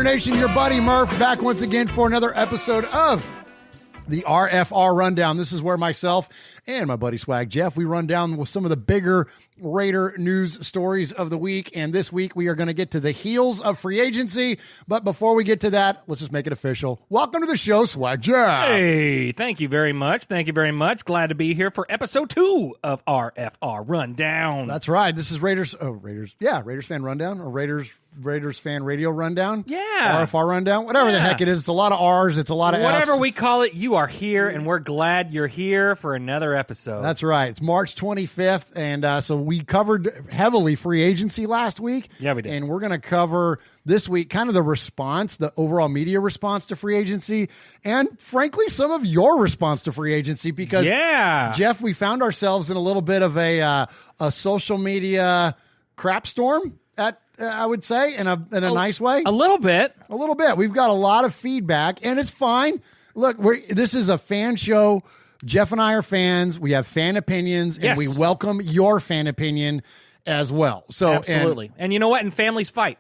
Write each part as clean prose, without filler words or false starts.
Raider Nation, your buddy Murf back once again for another episode of the RFR Rundown. This is where myself and my buddy Swag Jeff, we run down with some of the bigger Raider news stories of the week. And this week we are going to get to the heels of free agency. But before we get to that, let's just make it official. Welcome to the show, Swag Jeff. Hey, thank you very much. Thank you very much. Glad to be here for episode 2 of RFR Rundown. That's right. This is Raiders Fan Rundown or Raiders Fan Radio Rundown. Yeah. RFR Rundown, whatever the heck it is. It's a lot of R's. It's a lot of whatever F's. we call it, you are here, and we're glad you're here for another episode. That's right. It's March 25th, and so we covered heavily free agency last week. Yeah, we did. And we're going to cover this week kind of the response, the overall media response to free agency, and frankly, some of your response to free agency because, Jeff, we found ourselves in a little bit of a social media crap storm I would say, in a nice way. A little bit. We've got a lot of feedback, and it's fine. Look, this is a fan show. Jeff and I are fans. We have fan opinions, and we welcome your fan opinion as well. So absolutely. And you know what? And families fight.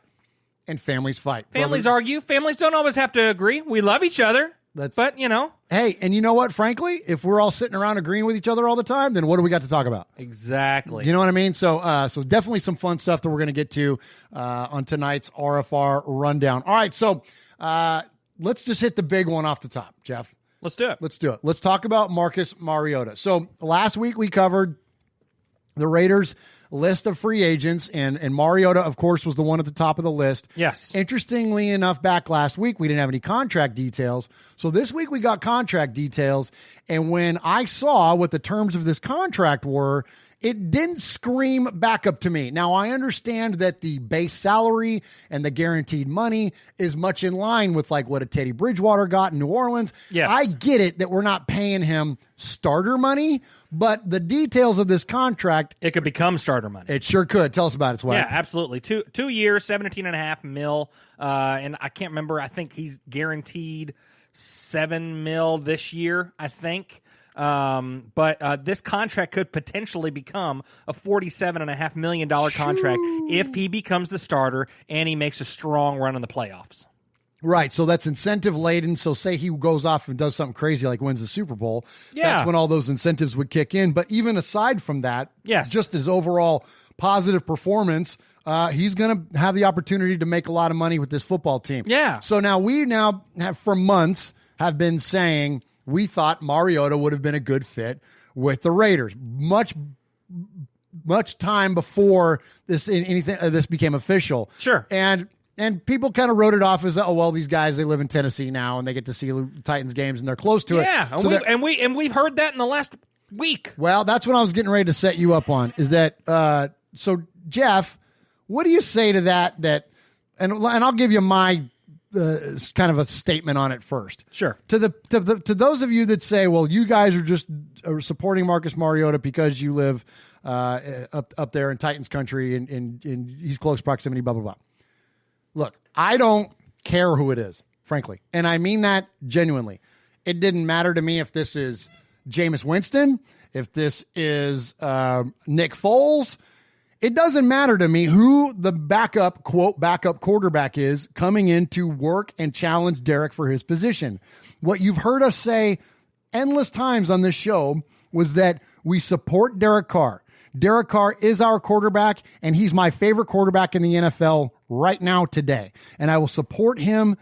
Families argue. Families don't always have to agree. We love each other. But, you know. Hey, and you know what, frankly, if we're all sitting around agreeing with each other all the time, then what do we got to talk about? Exactly. You know what I mean? So definitely some fun stuff that we're going to get to on tonight's RFR Rundown. All right, so let's just hit the big one off the top, Jeff. Let's do it. Let's talk about Marcus Mariota. So last week we covered the Raiders' list of free agents, and Mariota, of course, was the one at the top of the list. Yes. Interestingly enough, back last week, we didn't have any contract details. So this week we got contract details, and when I saw what the terms of this contract were, it didn't scream back up to me. Now, I understand that the base salary and the guaranteed money is much in line with like what a Teddy Bridgewater got in New Orleans. Yes. I get it that we're not paying him starter money, but the details of this contract, it could become starter money. It sure could. Tell us about it, Swag. Yeah, absolutely. 2 years, $17.5 million. And I can't remember. I think he's guaranteed $7 million this year, I think. But this contract could potentially become a $47.5 million contract if he becomes the starter and he makes a strong run in the playoffs. Right, so that's incentive laden. So say he goes off and does something crazy like wins the Super Bowl, that's when all those incentives would kick in. But even aside from that, just his overall positive performance, he's going to have the opportunity to make a lot of money with this football team. Yeah. So we have for months have been saying we thought Mariota would have been a good fit with the Raiders. Much time before this became official. Sure. And people kind of wrote it off as, oh, well, these guys, they live in Tennessee now and they get to see Titans games and they're close to it. Yeah, and we've heard that in the last week. Well, that's what I was getting ready to set you up on, is that, so Jeff, what do you say to that, and I'll give you my kind of a statement on it first. Sure. To those of you that say, well, you guys are just supporting Marcus Mariota because you live up there in Titans country and he's close proximity, blah, blah, blah. Look, I don't care who it is, frankly. And I mean that genuinely. It didn't matter to me if this is Jameis Winston, if this is Nick Foles. It doesn't matter to me who the backup quarterback is coming in to work and challenge Derek for his position. What you've heard us say endless times on this show was that we support Derek Carr. Derek Carr is our quarterback, and he's my favorite quarterback in the NFL right now today. And I will support him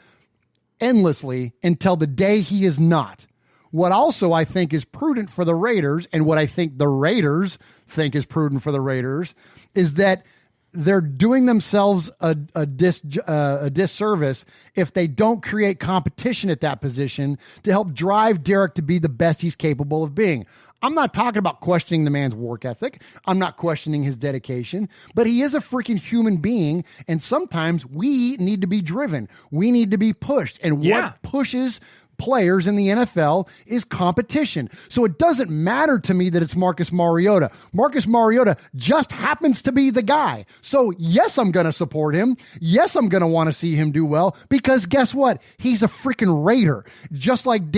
endlessly until the day he is not. What also I think is prudent for the Raiders, and what I think the Raiders think is prudent for the Raiders, is that they're doing themselves a disservice if they don't create competition at that position to help drive Derek to be the best he's capable of being. I'm not talking about questioning the man's work ethic. I'm not questioning his dedication, but he is a freaking human being. And sometimes we need to be driven. We need to be pushed. And what pushes players in the NFL is competition. So it doesn't matter to me that it's Marcus Mariota. Marcus Mariota just happens to be the guy. So yes, I'm going to support him. Yes, I'm going to want to see him do well because guess what? He's a freaking Raider, just like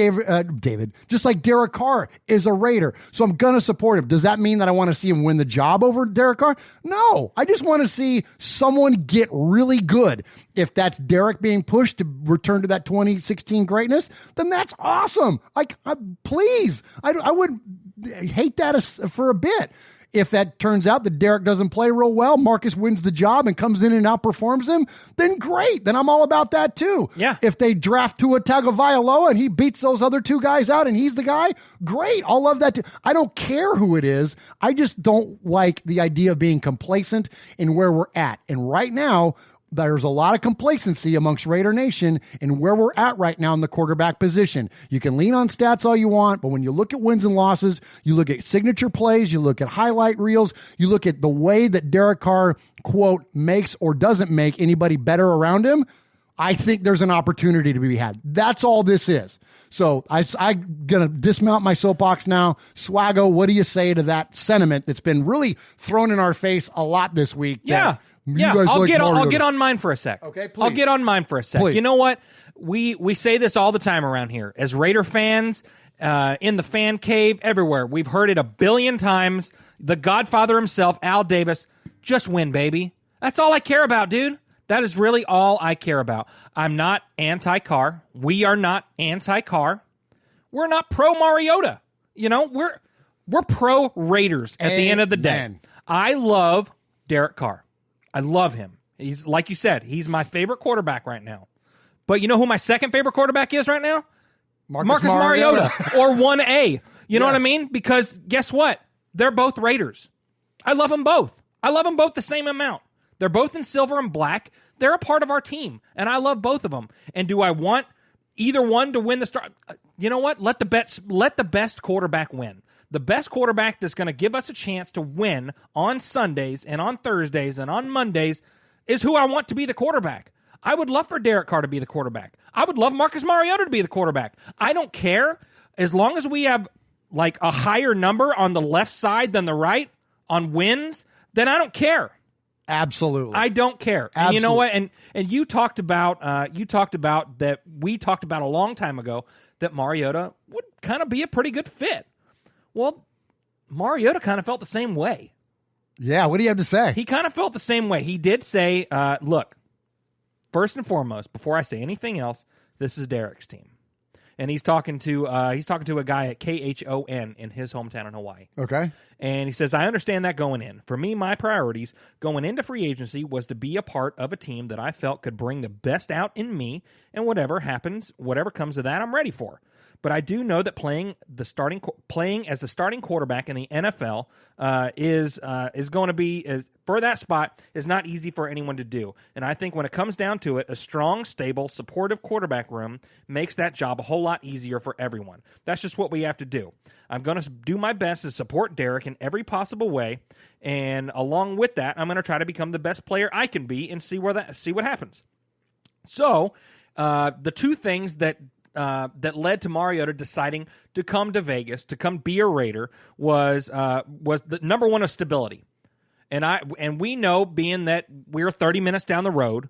just like Derek Carr is a Raider. So I'm going to support him. Does that mean that I want to see him win the job over Derek Carr? No, I just want to see someone get really good. If that's Derek being pushed to return to that 2016 greatness, then that's awesome. Please, I would hate that for a bit. If that turns out that Derek doesn't play real well, Marcus wins the job and comes in and outperforms him, then great. Then I'm all about that too. Yeah. If they draft Tua Tagovailoa and he beats those other two guys out and he's the guy, great. I'll love that too. I don't care who it is. I just don't like the idea of being complacent in where we're at. And right now, there's a lot of complacency amongst Raider Nation in where we're at right now in the quarterback position. You can lean on stats all you want, but when you look at wins and losses, you look at signature plays, you look at highlight reels, you look at the way that Derek Carr, quote, makes or doesn't make anybody better around him, I think there's an opportunity to be had. That's all this is. So I'm going to dismount my soapbox now. Swaggo, what do you say to that sentiment that's been really thrown in our face a lot this week? Yeah. I'll get on mine for a sec. Okay, please. I'll get on mine for a sec. Please. You know what? We say this all the time around here. As Raider fans, in the fan cave, everywhere. We've heard it a billion times. The Godfather himself, Al Davis, just win, baby. That's all I care about, dude. That is really all I care about. I'm not anti-Carr. We are not anti-Carr. We're not pro-Mariota. You know, we're pro-Raiders at the end of the day. I love Derek Carr. I love him. He's, like you said, he's my favorite quarterback right now. But you know who my second favorite quarterback is right now? Marcus Mariota. Or 1A. You know what I mean? Because guess what? They're both Raiders. I love them both. I love them both the same amount. They're both in silver and black. They're a part of our team, and I love both of them. And do I want either one to win the start? You know what? Let the best quarterback win. The best quarterback that's going to give us a chance to win on Sundays and on Thursdays and on Mondays is who I want to be the quarterback. I would love for Derek Carr to be the quarterback. I would love Marcus Mariota to be the quarterback. I don't care. As long as we have like a higher number on the left side than the right on wins, then I don't care. Absolutely. I don't care. Absolutely. And you know what? And you talked about that we talked about a long time ago that Mariota would kind of be a pretty good fit. Well, Mariota kind of felt the same way. Yeah, what do you have to say? He kind of felt the same way. He did say, look, first and foremost, before I say anything else, this is Derek's team. And he's talking to a guy at KHON in his hometown in Hawaii. Okay. And he says, I understand that going in. For me, my priorities going into free agency was to be a part of a team that I felt could bring the best out in me, and whatever happens, whatever comes of that, I'm ready for. But I do know that playing as the starting quarterback in the NFL is going to be for that spot is not easy for anyone to do. And I think when it comes down to it, a strong, stable, supportive quarterback room makes that job a whole lot easier for everyone. That's just what we have to do. I'm going to do my best to support Derek in every possible way, and along with that, I'm going to try to become the best player I can be and see what happens. So, the two things that led to Mariota deciding to come to Vegas, to come be a Raider, was the number one of stability. And we know, being that we're 30 minutes down the road,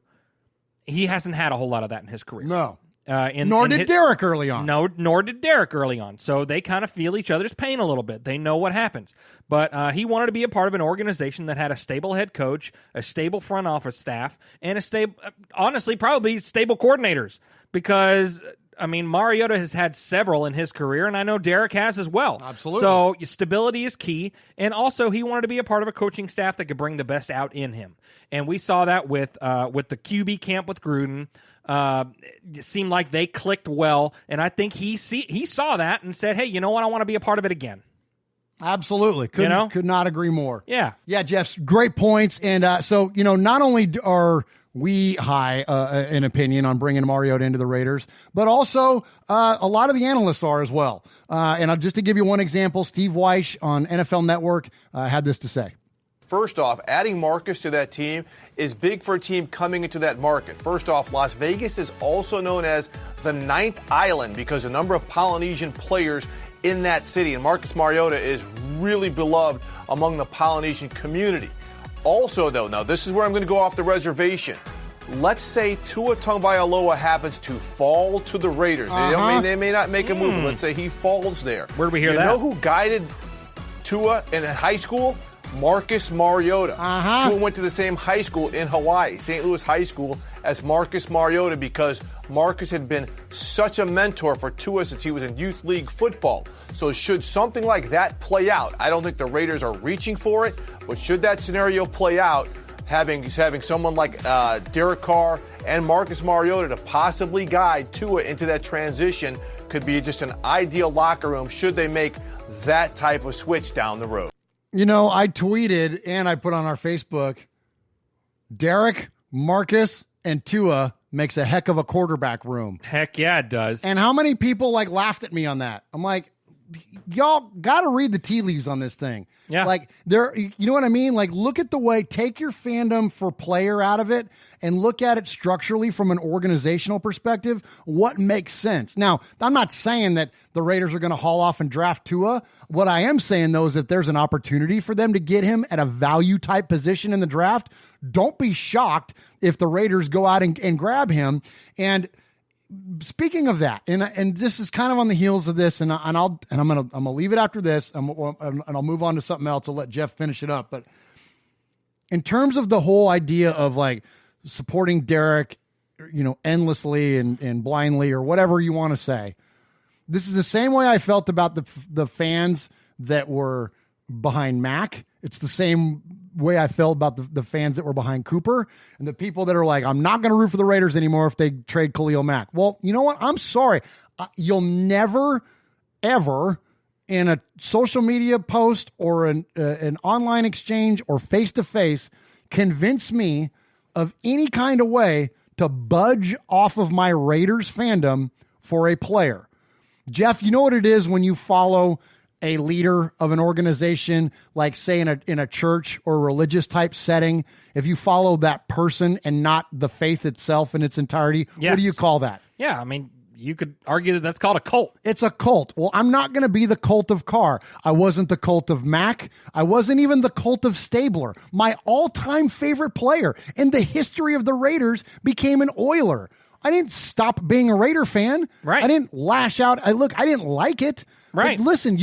he hasn't had a whole lot of that in his career. No. Nor did Derek early on. No, nor did Derek early on. So they kind of feel each other's pain a little bit. They know what happens. But he wanted to be a part of an organization that had a stable head coach, a stable front office staff, and honestly, probably stable coordinators. Because, I mean, Mariota has had several in his career, and I know Derek has as well. Absolutely. So stability is key, and also he wanted to be a part of a coaching staff that could bring the best out in him. And we saw that with the QB camp with Gruden. It seemed like they clicked well, and I think he saw that and said, hey, you know what? I want to be a part of it again. Absolutely. Could not agree more. Yeah. Yeah, Jeff, great points. And so, not only are we high an opinion on bringing Mariota into the Raiders, but also a lot of the analysts are as well. And just to give you one example, Steve Weish on NFL Network had this to say. First off, adding Marcus to that team is big for a team coming into that market. First off, Las Vegas is also known as the ninth island because a number of Polynesian players in that city, and Marcus Mariota is really beloved among the Polynesian community. Also, though, now this is where I'm going to go off the reservation. Let's say Tua Tagovailoa happens to fall to the Raiders. They may not make a move, but let's say he falls there. Where do we hear that? You know who guided Tua in high school? Marcus Mariota. Tua went to the same high school in Hawaii, St. Louis High School, as Marcus Mariota because Marcus had been such a mentor for Tua since he was in youth league football. So should something like that play out, I don't think the Raiders are reaching for it, but should that scenario play out, having someone like Derek Carr and Marcus Mariota to possibly guide Tua into that transition could be just an ideal locker room should they make that type of switch down the road. You know, I tweeted and I put on our Facebook, Derek, Marcus, and Tua makes a heck of a quarterback room. Heck yeah, it does. And how many people laughed at me on that? I'm like, y'all got to read the tea leaves on this thing. Yeah. You know what I mean? Look at the way, take your fandom for player out of it and look at it structurally from an organizational perspective. What makes sense? Now, I'm not saying that the Raiders are going to haul off and draft Tua. What I am saying, though, is that there's an opportunity for them to get him at a value type position in the draft. Don't be shocked if the Raiders go out and grab him. And speaking of that, and this is kind of on the heels of this, and I'm gonna leave it after this, and I'll move on to something else. I'll let Jeff finish it up. But in terms of the whole idea of supporting Derek, endlessly and blindly or whatever you want to say, this is the same way I felt about the fans that were behind Mac. It's the same way I felt about the fans that were behind Cooper and the people that are like, I'm not going to root for the Raiders anymore if they trade Khalil Mack. Well, you know what? I'm sorry. You'll never, ever in a social media post or an online exchange or face-to-face convince me of any kind of way to budge off of my Raiders fandom for a player. Jeff, you know what it is when you follow a leader of an organization, like say in a church or religious type setting, if you follow that person and not the faith itself in its entirety, yes. What do you call that? Yeah, I mean, you could argue that that's called a cult. It's a cult. Well, I'm not going to be the cult of Carr. I wasn't the cult of Mack. I wasn't even the cult of Stabler. My all-time favorite player in the history of the Raiders became an Oiler. I didn't stop being a Raider fan. Right. I didn't lash out. I didn't like it. Right. But listen,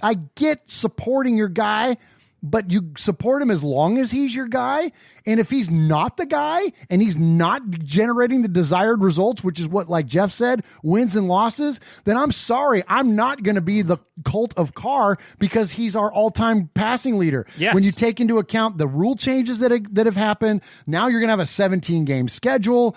I get supporting your guy, but you support him as long as he's your guy. And if he's not the guy and he's not generating the desired results, which is what, like Jeff said, wins and losses, then I'm sorry. I'm not going to be the cult of Carr because he's our all-time passing leader. Yes. When you take into account the rule changes that have happened, now you're going to have a 17-game schedule.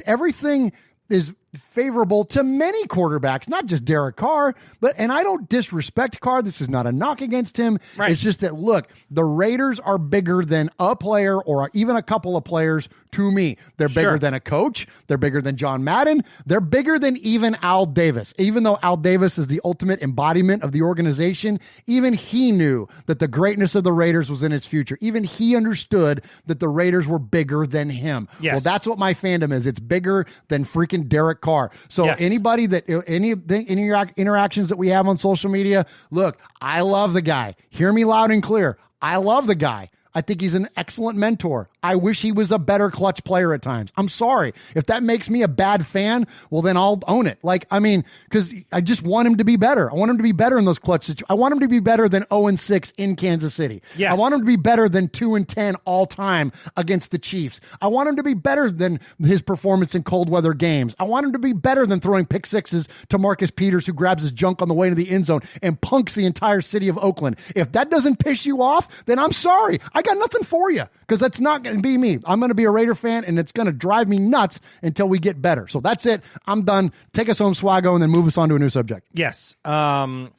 Everything is favorable to many quarterbacks, not just Derek Carr, and I don't disrespect Carr. This is not a knock against him. Right. It's just that, look, the Raiders are bigger than a player or even a couple of players to me. They're bigger than a coach. They're bigger than John Madden. They're bigger than even Al Davis. Even though Al Davis is the ultimate embodiment of the organization, even he knew that the greatness of the Raiders was in its future. Even he understood that the Raiders were bigger than him. Yes. Well, that's what my fandom is. It's bigger than freaking Derek Carr. So yes. Anybody that any interactions that we have on social media, look, I love the guy. Hear me loud and clear. I love the guy. I think he's an excellent mentor. I wish he was a better clutch player at times. I'm sorry. If that makes me a bad fan, well, then I'll own it. Because I just want him to be better. I want him to be better in those clutch situations. I want him to be better than 0-6 in Kansas City. Yes. I want him to be better than 2-10 all time against the Chiefs. I want him to be better than his performance in cold weather games. I want him to be better than throwing pick sixes to Marcus Peters, who grabs his junk on the way to the end zone and punks the entire city of Oakland. If that doesn't piss you off, then I'm sorry. I got nothing for you because that's not going to be me. I'm going to be a Raider fan, and it's going to drive me nuts until we get better. So that's it. I'm done. Take us home, Swaggo, and then move us on to a new subject. Yes. A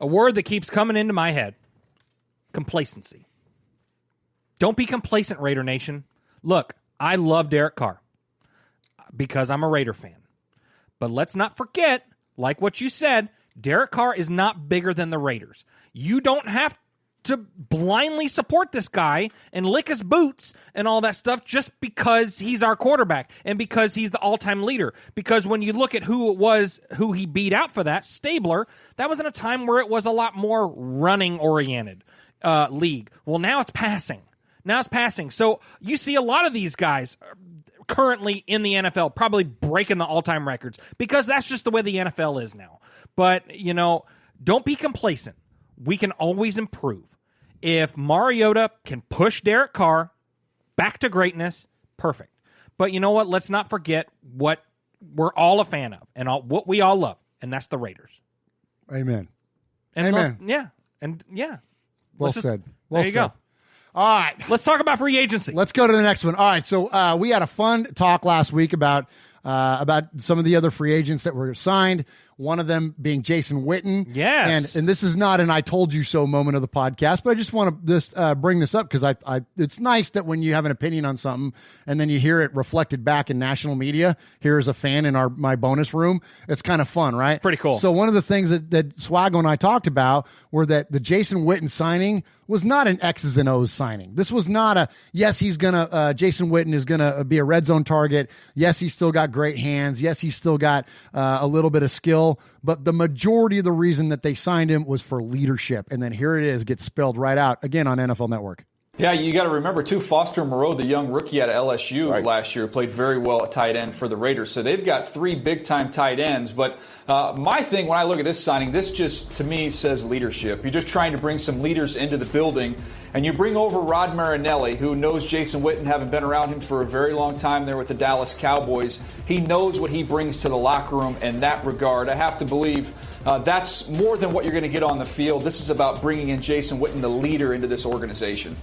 word that keeps coming into my head. Complacency. Don't be complacent, Raider Nation. Look, I love Derek Carr because I'm a Raider fan. But let's not forget, like what you said, Derek Carr is not bigger than the Raiders. You don't have to blindly support this guy and lick his boots and all that stuff just because he's our quarterback and because he's the all-time leader. Because when you look at who he beat out for that, Stabler, that was in a time where it was a lot more running-oriented league. Well, now it's passing. So you see a lot of these guys currently in the NFL probably breaking the all-time records because that's just the way the NFL is now. But, don't be complacent. We can always improve. If Mariota can push Derek Carr back to greatness, perfect. But you know what? Let's not forget what we're all a fan of and what we all love, and that's the Raiders. Amen. Amen. Well said. There you go. All right. Let's talk about free agency. Let's go to the next one. All right. So we had a fun talk last week about some of the other free agents that were signed. One of them being Jason Witten. Yes. And this is not an I told you so moment of the podcast, but I just want to just bring this up because it's nice that when you have an opinion on something and then you hear it reflected back in national media, here as a fan in my bonus room, it's kind of fun, right? Pretty cool. So one of the things that Swaggo and I talked about were that the Jason Witten signing was not an X's and O's signing. This was not Jason Witten is going to be a red zone target. Yes, he's still got great hands. Yes, he's still got a little bit of skill. But the majority of the reason that they signed him was for leadership. And then here it is, gets spelled right out again on NFL Network. Yeah, you got to remember, too, Foster Moreau, the young rookie out of LSU last year, played very well at tight end for the Raiders. So they've got 3 big-time tight ends. But my thing, when I look at this signing, this just, to me, says leadership. You're just trying to bring some leaders into the building. And you bring over Rod Marinelli, who knows Jason Witten, having been around him for a very long time there with the Dallas Cowboys. He knows what he brings to the locker room in that regard. I have to believe that's more than what you're going to get on the field. This is about bringing in Jason Witten, the leader, into this organization.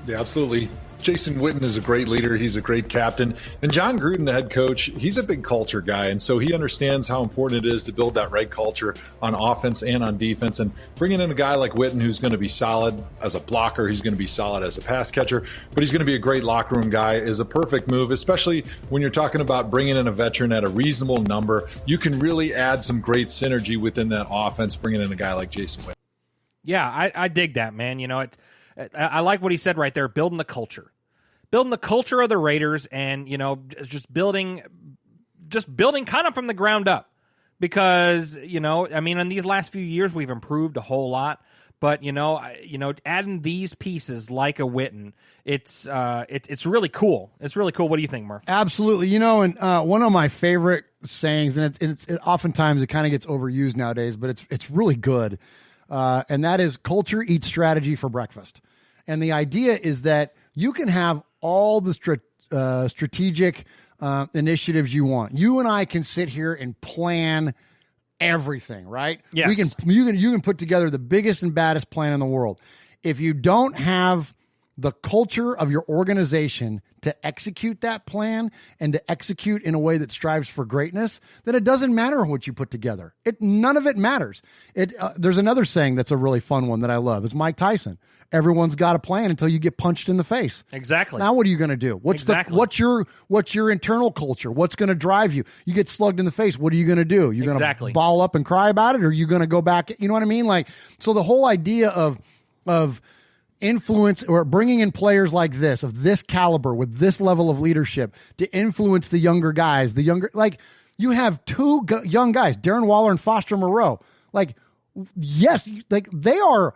Yeah, absolutely. Jason Witten is a great leader. He's a great captain. And John Gruden, the head coach, he's a big culture guy. And so he understands how important it is to build that right culture on offense and on defense. And bringing in a guy like Witten who's going to be solid as a blocker, he's going to be solid as a pass catcher, but he's going to be a great locker room guy is a perfect move, especially when you're talking about bringing in a veteran at a reasonable number. You can really add some great synergy within that offense, bringing in a guy like Jason Witten. Yeah, I dig that, man. I like what he said right there, building the culture of the Raiders and, just building kind of from the ground up because, in these last few years, we've improved a whole lot, but, adding these pieces like a Witten, it's really cool. It's really cool. What do you think, Murf? Absolutely. And one of my favorite sayings, and it's oftentimes it kind of gets overused nowadays, but it's really good. And that is culture eats strategy for breakfast. And the idea is that you can have all the strategic initiatives you want. You and I can sit here and plan everything, right? Yes. You can put together the biggest and baddest plan in the world. If you don't have the culture of your organization to execute that plan and to execute in a way that strives for greatness, then it doesn't matter what you put together. None of it matters. There's another saying that's a really fun one that I love. It's Mike Tyson. Everyone's got a plan until you get punched in the face. Exactly. Now what are you going to do? What's your internal culture? What's going to drive you? You get slugged in the face. What are you going to do? You're going to ball up and cry about it, or are you going to go back? You know what I mean? So the whole idea of influence or bringing in players like this, of this caliber, with this level of leadership to influence the younger guys, you have 2 young guys, Darren Waller and Foster Moreau. Yes, they are,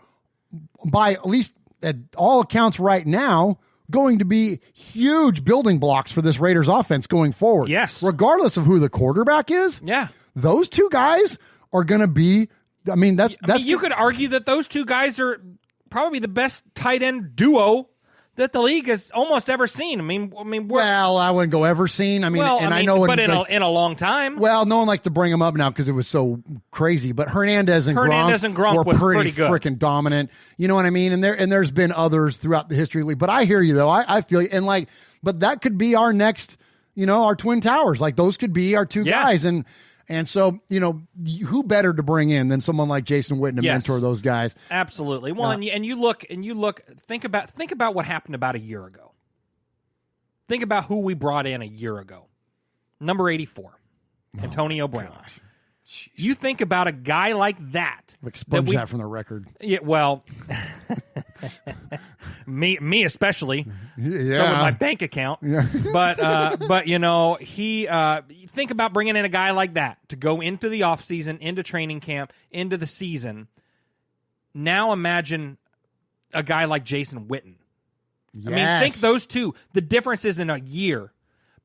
by at least at all accounts right now, going to be huge building blocks for this Raiders offense going forward. Yes. Regardless of who the quarterback is. Yeah. Those 2 guys are going to be, you could argue that those 2 guys are probably the best tight end duo that the league has almost ever seen. Well, I wouldn't go ever seen. In a long time. Well, no one likes to bring them up now because it was so crazy. But Hernandez and Gronk were pretty freaking dominant. You know what I mean? And there's been others throughout the history of the league. But I hear you though. I feel you. And but that could be our next, our Twin Towers. Those could be our 2 guys. And so, who better to bring in than someone like Jason Witten to mentor those guys? Absolutely. Well, and you look, think about what happened about a year ago. Think about who we brought in a year ago. Number 84, Antonio Brown. Gosh. You think about a guy like that. Expunge that from the record. Yeah, well, Me especially. Yeah. So with my bank account. Yeah. But he think about bringing in a guy like that to go into the offseason, into training camp, into the season. Now imagine a guy like Jason Witten. Yes. I mean, think those two. The difference is in a year.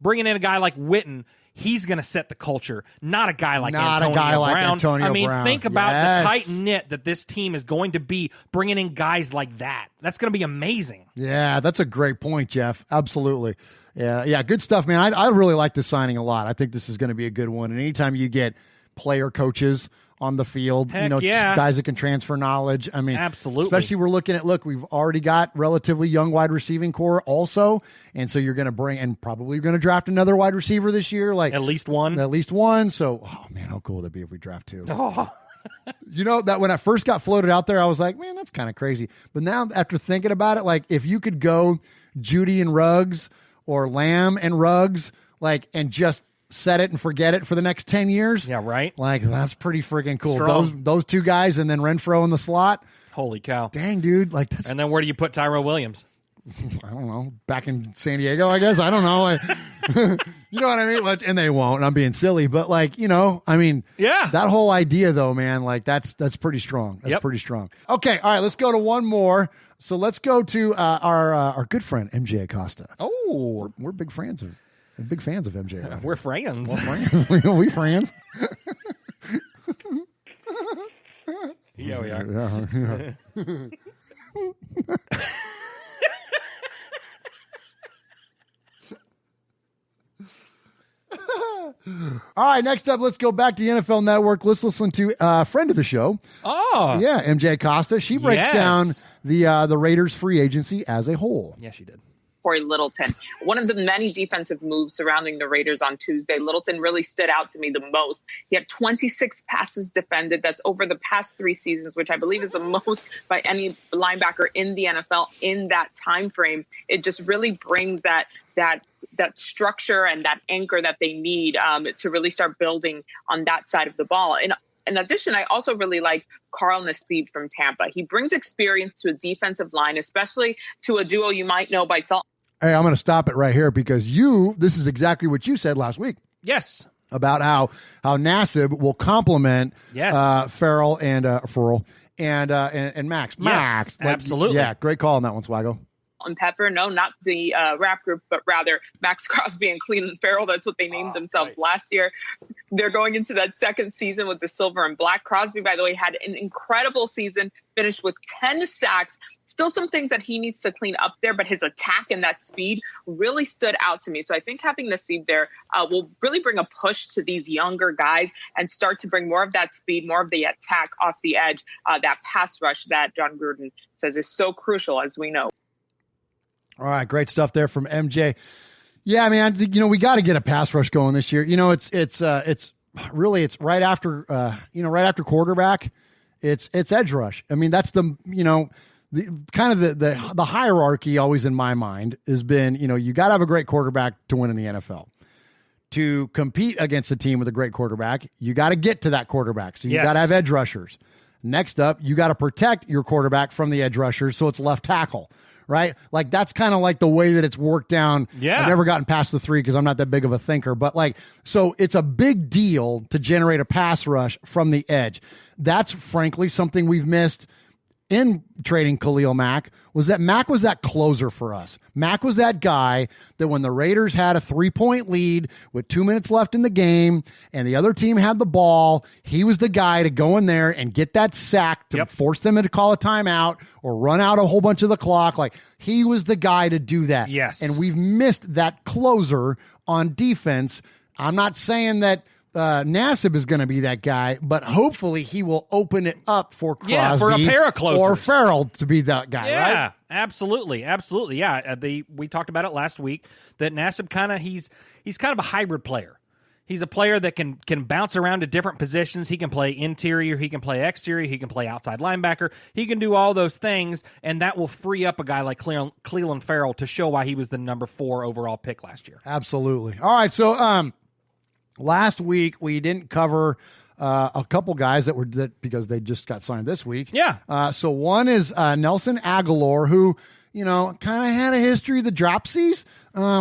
Bringing in a guy like Witten, he's going to set the culture, not a guy like Antonio Brown. I mean, think about the tight knit that this team is going to be, bringing in guys like that. That's going to be amazing. Yeah, that's a great point, Jeff. Absolutely. Yeah, good stuff, man. I really like this signing a lot. I think this is going to be a good one. And anytime you get player coaches on the field, guys that can transfer knowledge. I mean, absolutely. Especially we've already got relatively young wide receiving core also. And so you're going to bring, and probably you're going to draft another wide receiver this year. Like at least one. So, oh man, how cool would it be if we draft two? Oh. That when I first got floated out there, I was like, man, that's kind of crazy. But now after thinking about it, like if you could go Judy and Ruggs or Lamb and Ruggs, like, and just set it and forget it for the next 10 years. Yeah, right. Like, that's pretty freaking cool. Those two guys and then Renfro in the slot. Holy cow. Dang, dude. Like, that's, and then where do you put Tyrell Williams? I don't know. Back in San Diego, I guess. I don't know. Like, you know what I mean? And they won't. I'm being silly. But, like, yeah. That whole idea, though, man, like, that's pretty strong. That's pretty strong. Okay. All right. Let's go to one more. So let's go to our good friend, MJ Acosta. Oh. We're big fans of MJ. We're friends. We friends. Yeah, we are. Yeah. All right, next up, let's go back to the NFL Network. Let's listen to a friend of the show. Oh. Yeah, MJ Acosta. She breaks down the Raiders free agency as a whole. Yeah, she did. Corey Littleton. One of the many defensive moves surrounding the Raiders on Tuesday, Littleton really stood out to me the most. He had 26 passes defended. That's over the past 3 seasons, which I believe is the most by any linebacker in the NFL in that time frame. It just really brings that structure and that anchor that they need to really start building on that side of the ball. And in addition, I also really like Carl Nassib from Tampa. He brings experience to a defensive line, especially to a duo you might know by Salt. Hey, I'm going to stop it right here because this is exactly what you said last week. Yes. About how Nassib will complement Farrell and Max. Yes, Max. absolutely. Yeah, great call on that one, Swaggo. And Pepper, no, not the rap group, but rather Max Crosby and Cleveland Farrell. That's what they named themselves last year. They're going into that second season with the silver and black. Crosby, by the way, had an incredible season, finished with 10 sacks. Still some things that he needs to clean up there, but his attack and that speed really stood out to me. So I think having Nassib there will really bring a push to these younger guys and start to bring more of that speed, more of the attack off the edge, that pass rush that John Gruden says is so crucial, as we know. All right, great stuff there from MJ. Yeah, man, we got to get a pass rush going this year. It's right after quarterback. It's edge rush. I mean, that's the kind of the hierarchy always in my mind has been, you got to have a great quarterback to win in the NFL. To compete against a team with a great quarterback, you got to get to that quarterback. So you got to have edge rushers. Next up, you got to protect your quarterback from the edge rushers, so it's left tackle. Right? Like, that's kind of like the way that it's worked down. Yeah. I've never gotten past the 3 because I'm not that big of a thinker. But, so it's a big deal to generate a pass rush from the edge. That's, frankly, something we've missed in trading Khalil Mack, was that Mack was that closer for us. Mack was that guy that when the Raiders had a 3-point lead with 2 minutes left in the game and the other team had the ball, he was the guy to go in there and get that sack to force them to call a timeout or run out a whole bunch of the clock. Like, he was the guy to do that. Yes. And we've missed that closer on defense. I'm not saying that Nassib is going to be that guy, but hopefully he will open it up for Crosby for a pair of closers. Or Farrell to be that guy, right? Yeah, absolutely. Yeah, we talked about it last week that Nassib he's kind of a hybrid player. He's a player that can bounce around to different positions. He can play interior, he can play exterior, he can play outside linebacker. He can do all those things, and that will free up a guy like Cleveland Farrell to show why he was the number 4 overall pick last year. Absolutely. All right, so last week we didn't cover a couple guys that because they just got signed this week. Yeah. So one is Nelson Aguilar, who, kind of had a history of the dropsies,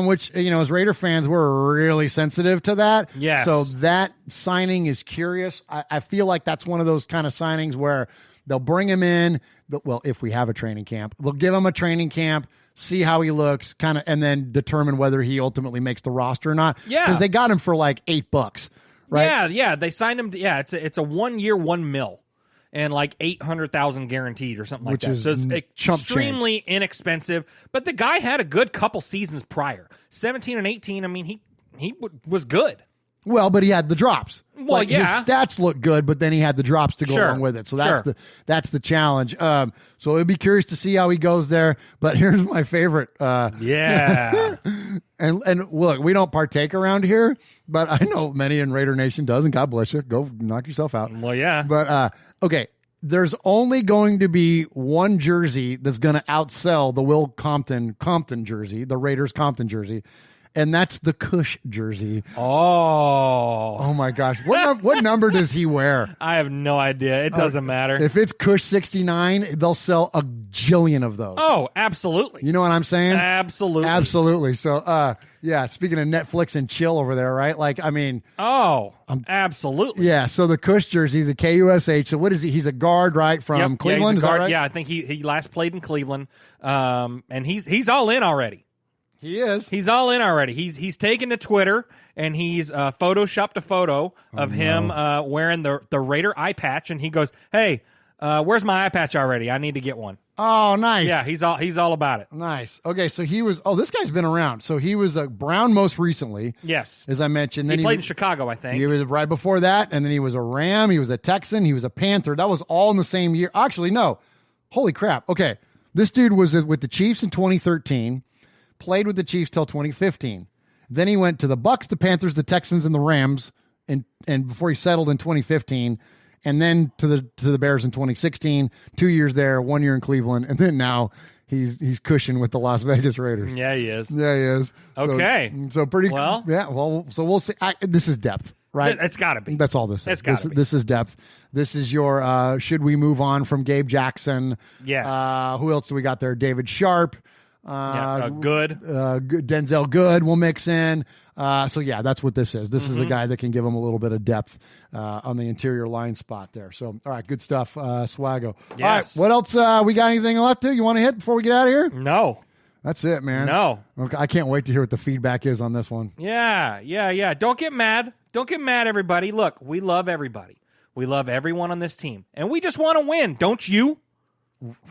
which, as Raider fans, we're really sensitive to that. Yes. So that signing is curious. I feel like that's one of those kind of signings where they'll bring him in. Well, if we have a training camp, they'll give him a training camp, see how he looks, and then determine whether he ultimately makes the roster or not. Yeah. Because they got him for like $8, right? Yeah. They signed him. It's a 1 year, $1 million. And like 800,000 guaranteed or something like that. So it's extremely inexpensive. But the guy had a good couple seasons prior, 17 and 18. I mean, he was good. Well, but he had the drops. Well, his stats look good, but then he had the drops to go along with it. So that's the challenge. So it'd be curious to see how he goes there. But here's my favorite. Yeah. And look, we don't partake around here, but I know many in Raider Nation does, and God bless you. Go knock yourself out. Well, yeah. But okay, there's only going to be one jersey that's going to outsell the Will Compton jersey, the Raiders Compton jersey. And that's the Cush jersey. Oh my gosh. What number does he wear? I have no idea. It doesn't matter. If it's Cush 69, they'll sell a jillion of those. Oh, absolutely. You know what I'm saying? Absolutely. Absolutely. So, speaking of Netflix and chill over there, right? Like, I mean. Oh, absolutely. Yeah, so the Cush jersey, the KUSH. So what is he? He's a guard, right, from Cleveland? He's a guard. Is that right? Yeah, I think he last played in Cleveland. And he's all in already. He is. He's all in already. He's taken to Twitter and he's photoshopped a photo of him wearing the Raider eye patch, and he goes, "Hey, where's my eye patch already? I need to get one." Oh, nice. Yeah, he's all about it. Nice. Okay, so he was. Oh, this guy's been around. So he was a Brown most recently. Yes, as I mentioned. Then he played in Chicago, I think. He was right before that, and then he was a Ram. He was a Texan. He was a Panther. That was all in the same year. Actually, no. Holy crap. Okay, this dude was with the Chiefs in 2013. Played with the Chiefs till 2015. Then he went to the Bucks, the Panthers, the Texans, and the Rams, and before he settled in 2015, and then to the Bears in 2016. 2 years there, 1 year in Cleveland, and then now he's cushioned with the Las Vegas Raiders. Yeah, he is. Yeah, he is. Okay. So pretty. Well. Yeah. Well. So we'll see. This is depth, right? It's got to be. That's all this is. It's got to be. This is depth. This is your. Should we move on from Gabe Jackson? Yes. Who else do we got there? David Sharp. Good. Denzel Good will mix in. So yeah, that's what this is. This is a guy that can give him a little bit of depth on the interior line spot there. So all right, good stuff, Swaggo. Yes. All right, what else? We got anything left to you want to hit before we get out of here? No. That's it, man. No. Okay, I can't wait to hear what the feedback is on this one. Yeah. Don't get mad. Don't get mad, everybody. Look, we love everybody. We love everyone on this team, and we just want to win, don't you?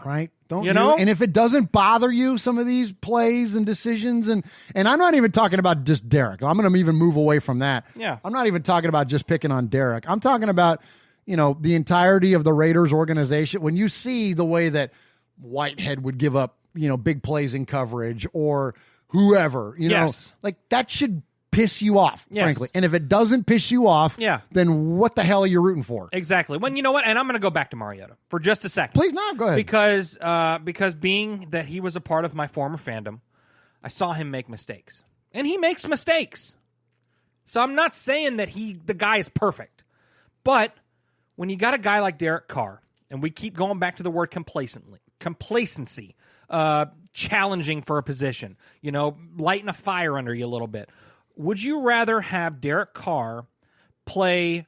Right? Don't you know? And if it doesn't bother you, some of these plays and decisions, and I'm not even talking about just Derek. I'm going to even move away from that. Yeah. I'm not even talking about just picking on Derek. I'm talking about, the entirety of the Raiders organization. When you see the way that Whitehead would give up, big plays in coverage or whoever, Yes. like that should piss you off, Yes. frankly. And if it doesn't piss you off, then what the hell are you rooting for? Exactly. Well, you know what? And I'm going to go back to Mariota for just a second. Please, no, go ahead. Because being that he was a part of my former fandom, I saw him make mistakes. And he makes mistakes. So I'm not saying that the guy is perfect. But when you got a guy like Derek Carr, and we keep going back to the word complacency, challenging for a position, lighting a fire under you a little bit. Would you rather have Derek Carr play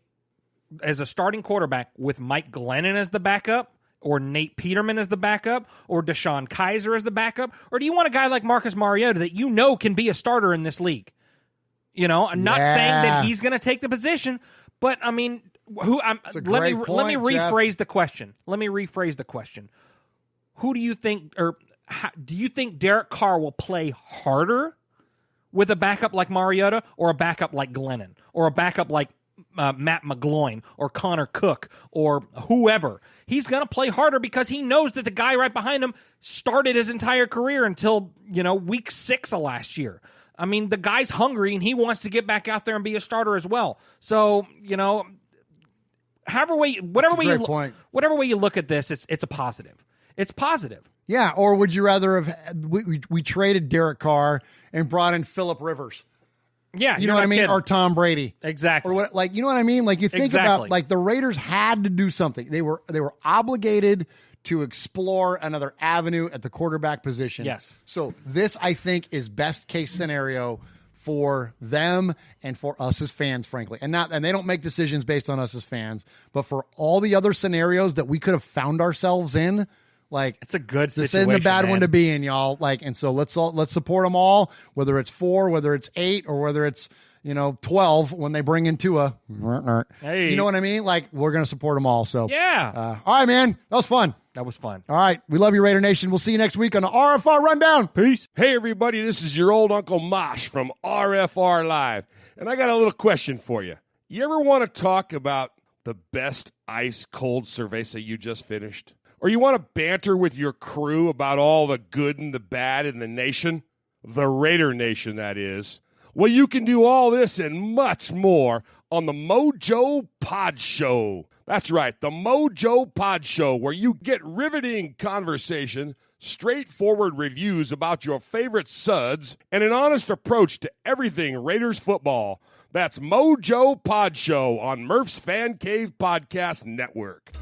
as a starting quarterback with Mike Glennon as the backup, or Nate Peterman as the backup, or Deshaun Kaiser as the backup? Or do you want a guy like Marcus Mariota that can be a starter in this league? I'm not saying that he's going to take the position, but I mean, let me rephrase the question. Let me rephrase the question. Who do you think, or do you think Derek Carr will play harder with a backup like Mariota, or a backup like Glennon, or a backup like Matt McGloin, or Connor Cook, or whoever? He's going to play harder because he knows that the guy right behind him started his entire career until, week 6 of last year. I mean, the guy's hungry and he wants to get back out there and be a starter as well. So, whatever way you look at this, it's a positive. It's positive. Yeah, or would you rather have we traded Derek Carr and brought in Phillip Rivers? Yeah, you know what I mean, or Tom Brady, exactly. Or what, like, you know what I mean? Like, you think about, like, the Raiders had to do something. They were obligated to explore another avenue at the quarterback position. Yes. So this, I think, is best case scenario for them and for us as fans, frankly. And they don't make decisions based on us as fans, but for all the other scenarios that we could have found ourselves in, like, it's a good situation. This isn't a bad one to be in, y'all. Like, and so let's support them all, whether it's 4, whether it's 8, or whether it's 12 when they bring in Tua. Hey. You know what I mean? Like, we're going to support them all. So yeah. All right, man. That was fun. That was fun. All right. We love you, Raider Nation. We'll see you next week on the RFR Rundown. Peace. Hey, everybody. This is your old Uncle Mosh from RFR Live. And I got a little question for you. You ever want to talk about the best ice-cold cerveza you just finished? Or you want to banter with your crew about all the good and the bad in the nation? The Raider Nation, that is. Well, you can do all this and much more on the Mojo Pod Show. That's right, the Mojo Pod Show, where you get riveting conversation, straightforward reviews about your favorite suds, and an honest approach to everything Raiders football. That's Mojo Pod Show on Murf's Fan Cave Podcast Network.